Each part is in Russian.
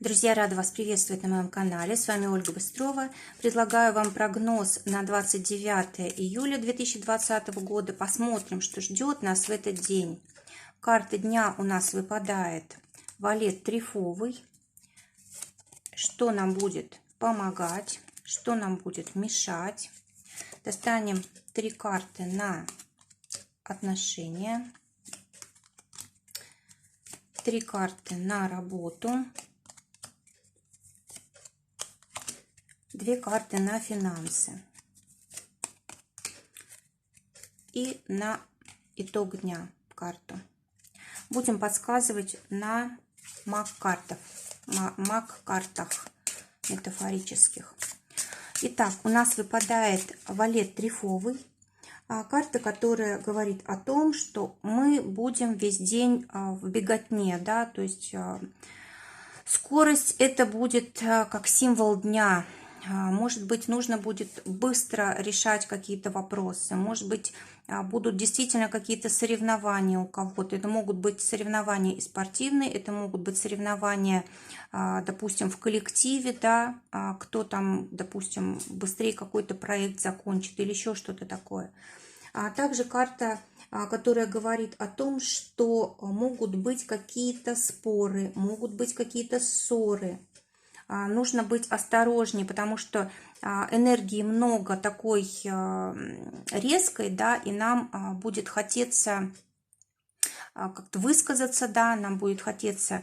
Друзья, рада вас приветствовать на моем канале. С вами Ольга Быстрова. Предлагаю вам прогноз на 29 июля 2020 года. Посмотрим, что ждет нас в этот день. Карта дня у нас выпадает валет трефовый. Что нам будет помогать, что нам будет мешать. Достанем 3 карты на отношения, 3 карты на работу, 2 карты на финансы и на итог дня карту. Будем подсказывать на маг-картах метафорических. Итак, у нас выпадает валет трефовый. Карта, которая говорит о том, что мы будем весь день в беготне, да, то есть скорость это будет как символ дня. Может быть, нужно будет быстро решать какие-то вопросы. Может быть, будут действительно какие-то соревнования у кого-то. Это могут быть соревнования и спортивные, это могут быть соревнования, допустим, в коллективе, да, кто там, допустим, быстрее какой-то проект закончит или еще что-то такое. А также карта, которая говорит о том, что могут быть какие-то споры, могут быть какие-то ссоры. Нужно быть осторожнее, потому что энергии много такой резкой, да, и нам будет хотеться как-то высказаться, да, нам будет хотеться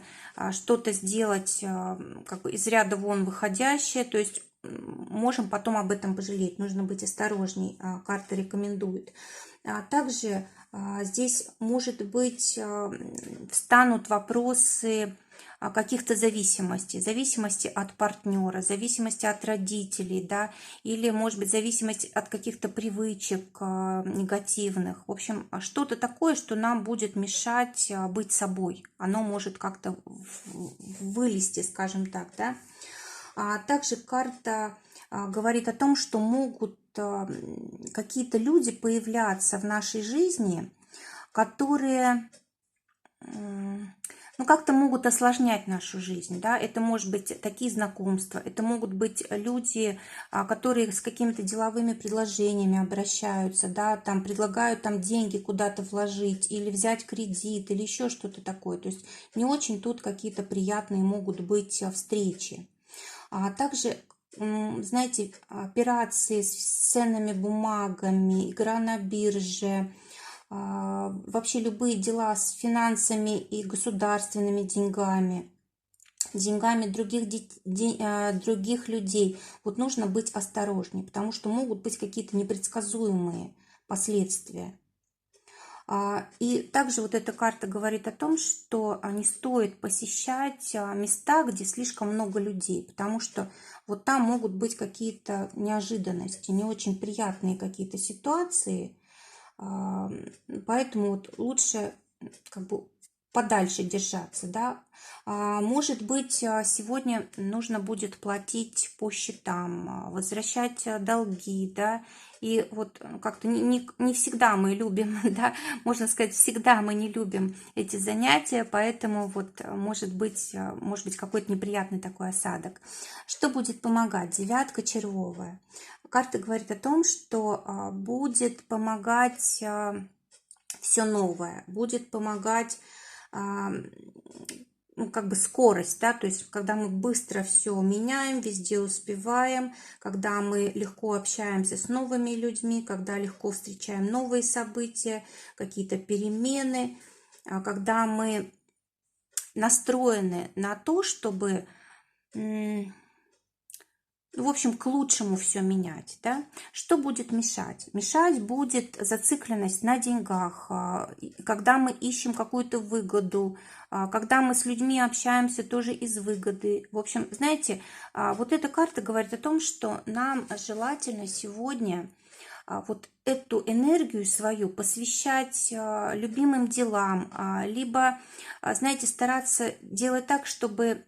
что-то сделать как бы из ряда вон выходящее, то есть можем потом об этом пожалеть, нужно быть осторожней, карта рекомендует. Также здесь, может быть, встанут вопросы каких-то зависимости от партнера, зависимости от родителей, да, или, может быть, зависимость от каких-то привычек негативных. В общем, что-то такое, что нам будет мешать быть собой. Оно может как-то вылезти, скажем так, да. Также карта говорит о том, что могут какие-то люди появляться в нашей жизни, которые как-то могут осложнять нашу жизнь, да, это может быть такие знакомства, это могут быть люди, которые с какими-то деловыми предложениями обращаются, да, там предлагают там деньги куда-то вложить или взять кредит или еще что-то такое, то есть не очень тут какие-то приятные могут быть встречи. А также, знаете, операции с ценными бумагами, игра на бирже, вообще любые дела с финансами и государственными деньгами других людей. Вот нужно быть осторожнее, потому что могут быть какие-то непредсказуемые последствия. И также вот эта карта говорит о том, что не стоит посещать места, где слишком много людей, потому что вот там могут быть какие-то неожиданности, не очень приятные какие-то ситуации. Поэтому вот лучше как бы подальше держаться, да. Может быть, сегодня нужно будет платить по счетам, возвращать долги, да, и вот как-то не всегда мы любим, да, можно сказать, всегда мы не любим эти занятия, поэтому вот может быть какой-то неприятный такой осадок. Что будет помогать? Девятка червовая. Карта говорит о том, что будет помогать все новое, будет помогать как бы скорость, да, то есть когда мы быстро все меняем, везде успеваем, когда мы легко общаемся с новыми людьми, когда легко встречаем новые события, какие-то перемены, когда мы настроены на то, чтобы, в общем, к лучшему все менять, да. Что будет мешать? Мешать будет зацикленность на деньгах, когда мы ищем какую-то выгоду, когда мы с людьми общаемся тоже из выгоды. В общем, знаете, вот эта карта говорит о том, что нам желательно сегодня вот эту энергию свою посвящать любимым делам, либо, знаете, стараться делать так, чтобы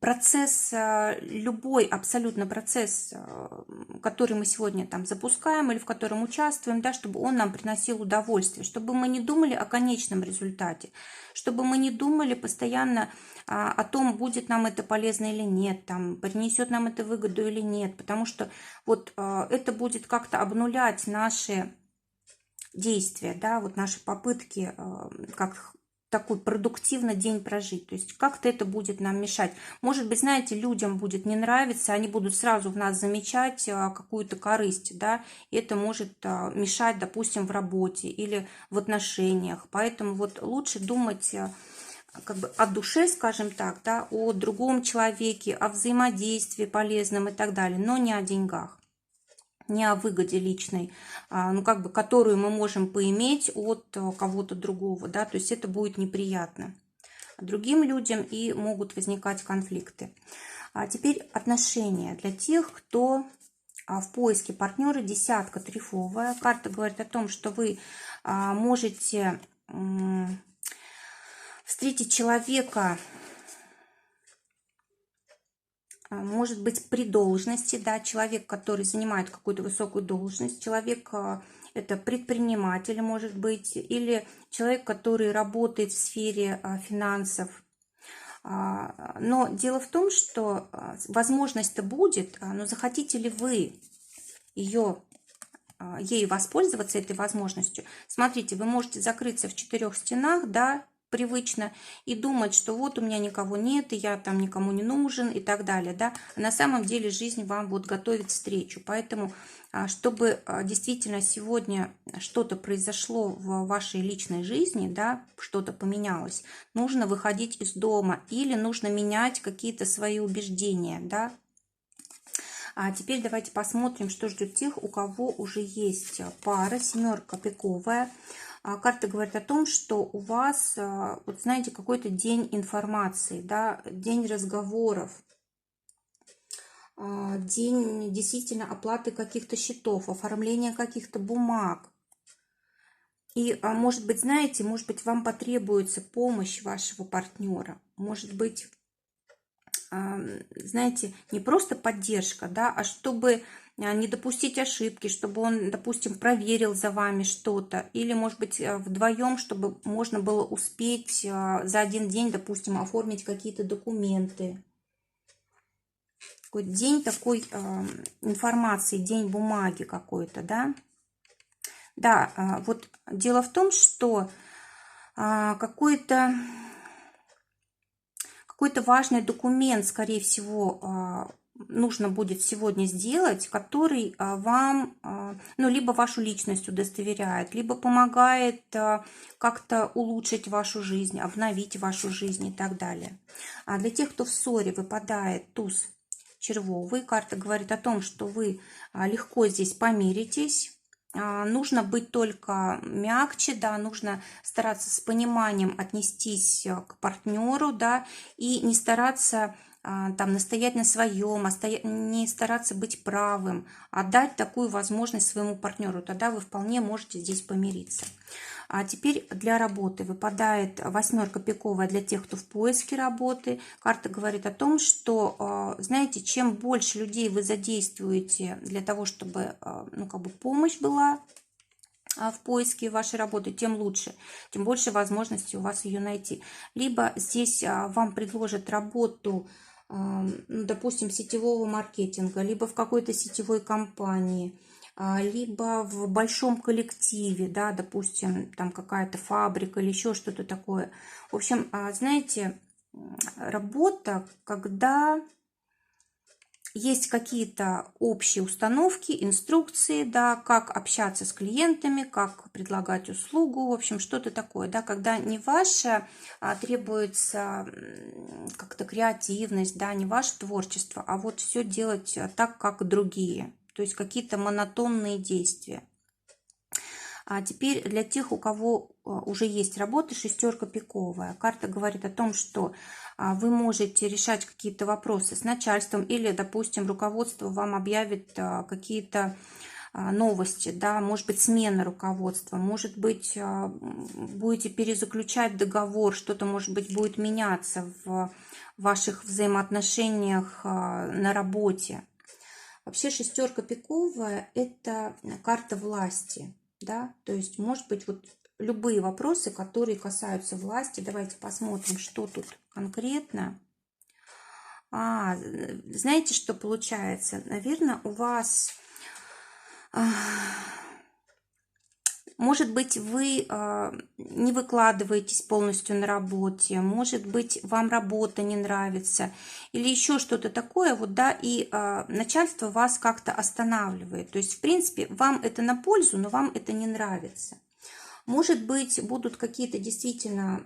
процесс, любой абсолютно процесс, который мы сегодня там запускаем или в котором участвуем, да, чтобы он нам приносил удовольствие, чтобы мы не думали о конечном результате, чтобы мы не думали постоянно о том, будет нам это полезно или нет, там, принесет нам это выгоду или нет, потому что вот это будет как-то обнулять наши действия, да, вот наши попытки как такой продуктивно день прожить. То есть как-то это будет нам мешать. Может быть, знаете, людям будет не нравиться, они будут сразу в нас замечать какую-то корысть, да, и это может мешать, допустим, в работе или в отношениях. Поэтому вот лучше думать как бы о душе, скажем так, да, о другом человеке, о взаимодействии полезном и так далее, но не о деньгах, не о выгоде личной, ну, как бы, которую мы можем поиметь от кого-то другого, да, то есть это будет неприятно другим людям и могут возникать конфликты. А теперь отношения для тех, кто в поиске партнера. Десятка трефовая. Карта говорит о том, что вы можете встретить человека, может быть, при должности, да, человек, который занимает какую-то высокую должность, человек это предприниматель, может быть, или человек, который работает в сфере финансов. Но дело в том, что возможность-то будет, но захотите ли вы ею воспользоваться, этой возможностью? Смотрите, вы можете закрыться в 4 стенах, да, привычно, и думать, что вот у меня никого нет, и я там никому не нужен, и так далее, да. А на самом деле жизнь вам вот готовит встречу. Поэтому, чтобы действительно сегодня что-то произошло в вашей личной жизни, да, что-то поменялось, нужно выходить из дома или нужно менять какие-то свои убеждения, да. А теперь давайте посмотрим, что ждет тех, у кого уже есть пара, семерка пиковая. Карта говорит о том, что у вас, вот знаете, какой-то день информации, да, день разговоров, день действительно оплаты каких-то счетов, оформления каких-то бумаг. И, может быть, знаете, может быть, вам потребуется помощь вашего партнера, может быть, знаете, не просто поддержка, да, а чтобы не допустить ошибки, чтобы он, допустим, проверил за вами что-то, или, может быть, вдвоем, чтобы можно было успеть за один день, допустим, оформить какие-то документы. Такой день такой информации, день бумаги какой-то, да. Да, вот дело в том, что какой-то важный документ, скорее всего, нужно будет сегодня сделать, который вам, ну, либо вашу личность удостоверяет, либо помогает как-то улучшить вашу жизнь, обновить вашу жизнь и так далее. А для тех, кто в ссоре, выпадает туз червовый. Карта говорит о том, что вы легко здесь помиритесь. Нужно быть только мягче, да, нужно стараться с пониманием отнестись к партнеру, да, и не стараться там настоять на своем, не стараться быть правым, а дать такую возможность своему партнеру, тогда вы вполне можете здесь помириться. А теперь для работы выпадает восьмерка пиковая для тех, кто в поиске работы. Карта говорит о том, что, знаете, чем больше людей вы задействуете для того, чтобы, ну, как бы помощь была в поиске вашей работы, тем лучше, тем больше возможностей у вас ее найти. Либо здесь вам предложат работу, допустим, сетевого маркетинга, либо в какой-то сетевой компании, либо в большом коллективе, да, допустим, там какая-то фабрика или еще что-то такое. В общем, знаете, работа, когда есть какие-то общие установки, инструкции, да, как общаться с клиентами, как предлагать услугу, в общем, что-то такое, да, когда не ваша требуется как-то креативность, да, не ваше творчество, а вот все делать так, как другие, то есть какие-то монотонные действия. А теперь для тех, у кого уже есть работа, шестерка пиковая. Карта говорит о том, что вы можете решать какие-то вопросы с начальством или, допустим, руководство вам объявит какие-то новости, да, может быть, смена руководства, может быть, будете перезаключать договор, что-то, может быть, будет меняться в ваших взаимоотношениях на работе. Вообще шестерка пиковая – это карта власти, да, то есть, может быть, вот любые вопросы, которые касаются власти. Давайте посмотрим, что тут конкретно. Знаете, что получается? Наверное, у вас, может быть, вы не выкладываетесь полностью на работе, может быть, вам работа не нравится или еще что-то такое, вот, да, и начальство вас как-то останавливает. То есть, в принципе, вам это на пользу, но вам это не нравится. Может быть, будут какие-то действительно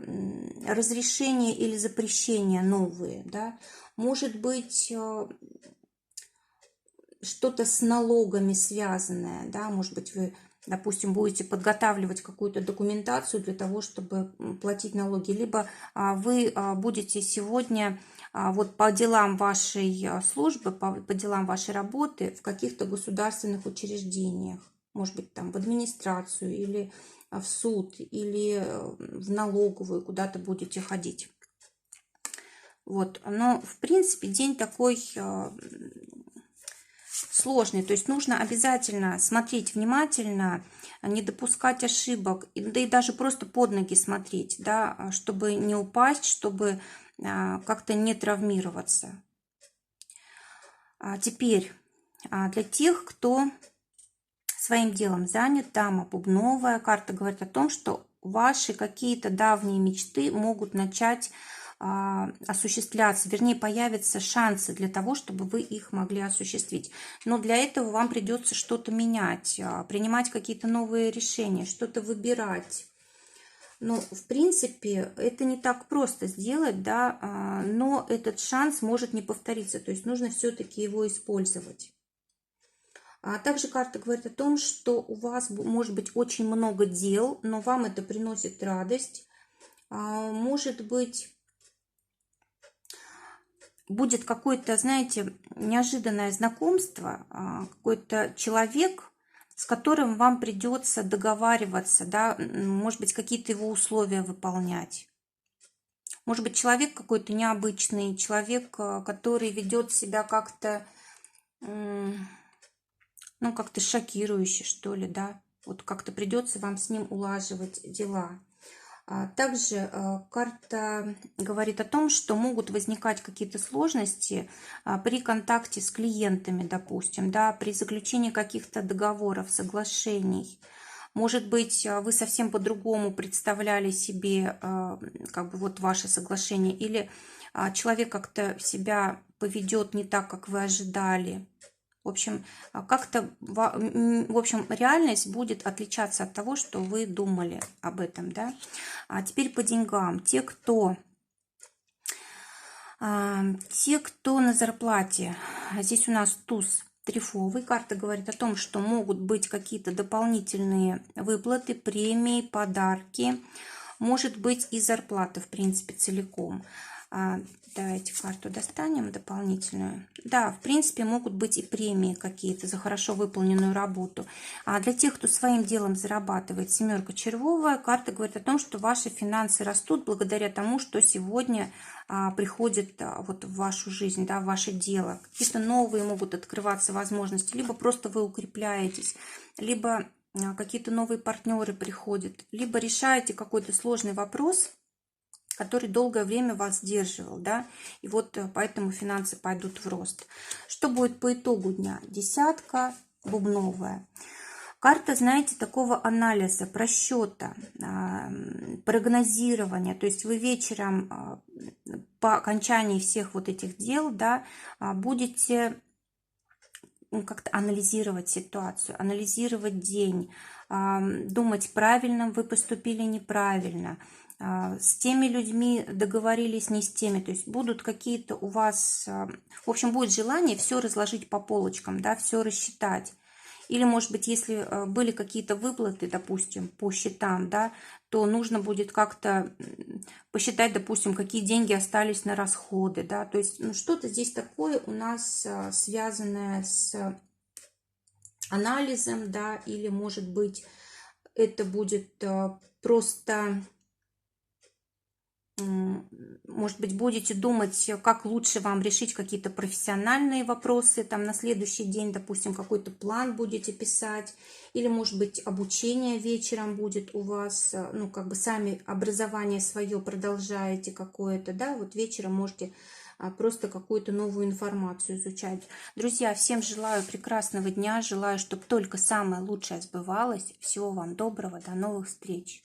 разрешения или запрещения новые, да? Может быть, что-то с налогами связанное, да? Может быть, вы, допустим, будете подготавливать какую-то документацию для того, чтобы платить налоги, либо вы будете сегодня вот по делам вашей службы, по делам вашей работы в каких-то государственных учреждениях, может быть, там в администрацию или в суд, или в налоговую куда-то будете ходить. Вот, но в принципе день такой сложный, то есть нужно обязательно смотреть внимательно, не допускать ошибок, да и даже просто под ноги смотреть, да, чтобы не упасть, чтобы как-то не травмироваться. Теперь для тех, кто своим делом занят, дама бубновая, карта говорит о том, что ваши какие-то давние мечты могут начать осуществляться, вернее, появятся шансы для того, чтобы вы их могли осуществить. Но для этого вам придется что-то менять, принимать какие-то новые решения, что-то выбирать. Ну, в принципе, это не так просто сделать, да, но этот шанс может не повториться, то есть нужно все-таки его использовать. Также карта говорит о том, что у вас может быть очень много дел, но вам это приносит радость. Может быть, будет какое-то, знаете, неожиданное знакомство, какой-то человек, с которым вам придется договариваться, да, может быть, какие-то его условия выполнять. Может быть, человек какой-то необычный, человек, который ведет себя как-то, ну, как-то шокирующе, что ли, да. Вот как-то придется вам с ним улаживать дела. Также карта говорит о том, что могут возникать какие-то сложности при контакте с клиентами, допустим, да, при заключении каких-то договоров, соглашений. Может быть, вы совсем по-другому представляли себе как бы вот ваше соглашение, или человек как-то себя поведет не так, как вы ожидали. В общем, как-то, в общем, реальность будет отличаться от того, что вы думали об этом, да. А теперь по деньгам. Те, кто на зарплате, здесь у нас туз трефовый. Карта говорит о том, что могут быть какие-то дополнительные выплаты, премии, подарки. Может быть и зарплата, в принципе, целиком. Давайте карту достанем дополнительную. Да, в принципе, могут быть и премии какие-то за хорошо выполненную работу. А для тех, кто своим делом зарабатывает, семерка червовая, карта говорит о том, что ваши финансы растут благодаря тому, что сегодня приходит вот в вашу жизнь, да, в ваше дело. Какие-то новые могут открываться возможности, либо просто вы укрепляетесь, либо какие-то новые партнеры приходят, либо решаете какой-то сложный вопрос, который долгое время вас сдерживал, да, и вот поэтому финансы пойдут в рост. Что будет по итогу дня? Десятка бубновая. Карта, знаете, такого анализа, просчета, прогнозирования. То есть вы вечером по окончании всех вот этих дел, да, будете как-то анализировать ситуацию, анализировать день, думать, правильно вы поступили, неправильно, с теми людьми договорились, не с теми. То есть будут какие-то у вас, в общем, будет желание все разложить по полочкам, да, все рассчитать. Или, может быть, если были какие-то выплаты, допустим, по счетам, да, то нужно будет как-то посчитать, допустим, какие деньги остались на расходы, да, то есть, ну, что-то здесь такое у нас связанное с анализом, да, или, может быть, это будет просто, может быть, будете думать, как лучше вам решить какие-то профессиональные вопросы, там на следующий день, допустим, какой-то план будете писать, или, может быть, обучение вечером будет у вас, ну, как бы сами образование свое продолжаете какое-то, да, вот вечером можете просто какую-то новую информацию изучать. Друзья, всем желаю прекрасного дня, желаю, чтобы только самое лучшее сбывалось. Всего вам доброго, до новых встреч!